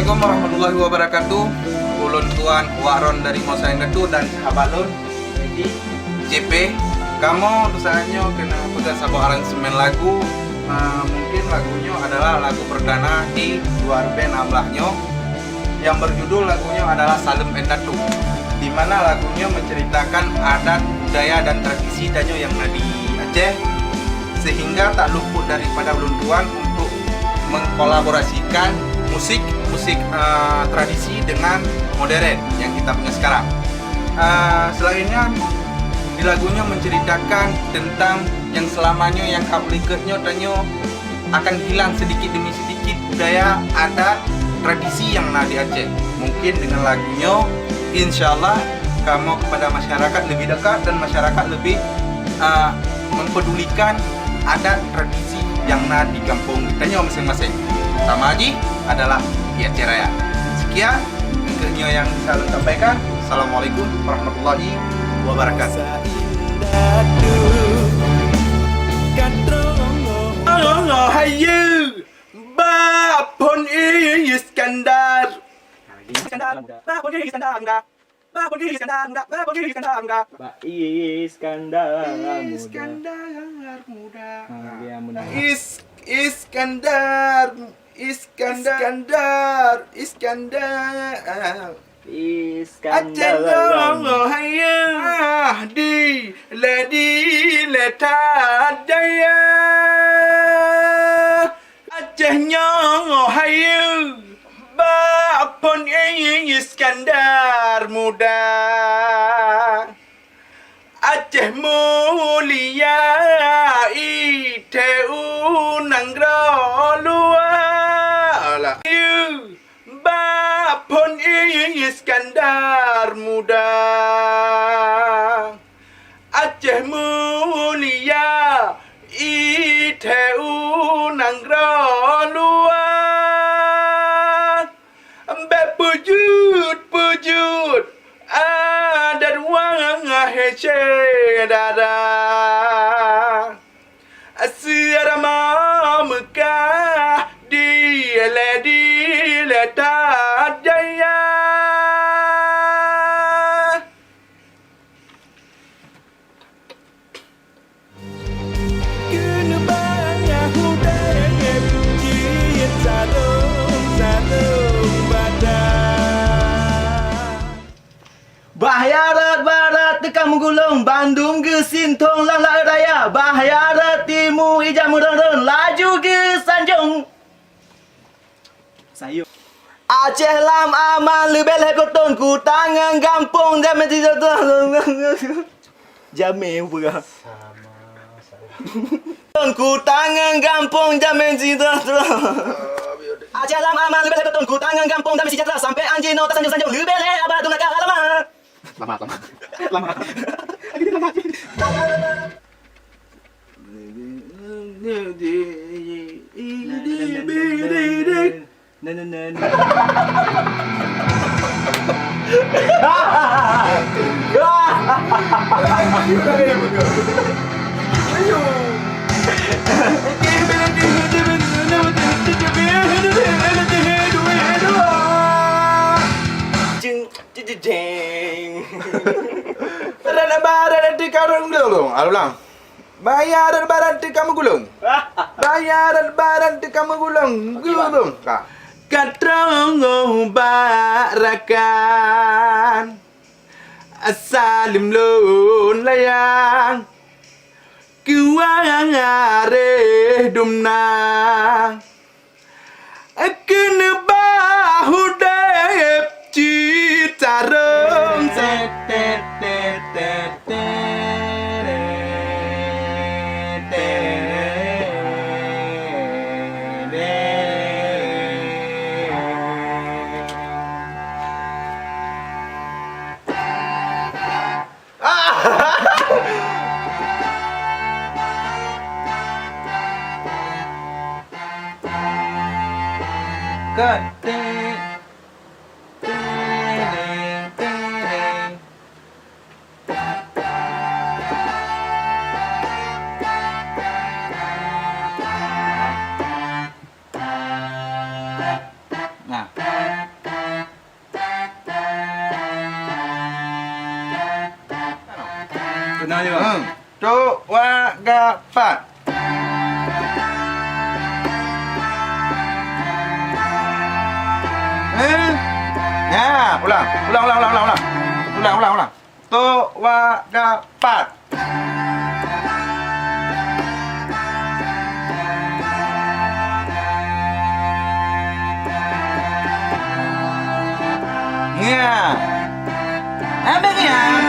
Assalamualaikum warahmatullahi wabarakatuh. Ulun Tuan Waron dari Mosaing Gatu dan Habalun di JP. Kamu dosanya kena pegang sebuah aransemen lagu. Mungkin lagunya adalah lagu perdana di luar band Amlahnya yang berjudul lagunya adalah Salem Endatu, di mana lagunya menceritakan adat, budaya dan tradisi danyo yang ada di Aceh, sehingga tak luput daripada Ulun Tuan untuk mengkolaborasikan musik tradisi dengan modern yang kita punya sekarang. Selainnya di lagunya menceritakan tentang yang selamanya yang kapliketnya tanyo akan hilang sedikit demi sedikit budaya, adat, tradisi yang ada di Aceh. Mungkin dengan lagunya insyaallah kamu kepada masyarakat lebih dekat dan masyarakat lebih mempedulikan adat tradisi yang ada di kampung kita masing-masing. Sama Haji adalah di Aceh Raya. Sekian yang saya sampaikan. Assalamualaikum warahmatullahi wabarakatuh. Hayu Bapun Iskandar Iskandar Bapun Iskandar Bapun Iskandar Bapun Iskandar Iskandar muda Iskandar Aceh hayu di letadaya Acehnya hayu Bapun Iskandar muda Aceh mulia iteu nanggro luar Bapun Iskandar muda Aceh mulia iteu nanggro luar Bepujud adat wang hece dada Asirama Mekah di letadaya Bahaya barat tekam gulung Bandung ke Sintong lang lai raya Bahaya timur ijam murang laju ke Sanjung Sayur Aceh lam aman lebel hekoton ku tangan gampung dan mesti Jamil pula ku tangan gampung dan mesti Aceh lam aman lebel hekoton ku tangan gampung dan mesti sejahtera sampai anjing no Sanjung lebel abah tunggal alamat Selamat. Barat di kamu gulung, ulang. Bayar barat di kamu gulung. Bayar barat di kamu gulung, gulung. Katrongo barakan, asalim lun layang, kuang are dumna, kena bahu dep citarong Nah, benar juga. Tu wa ga pat. Ya, ulang. Ulang. Tu wa ga pat. Ya. Ambil ya.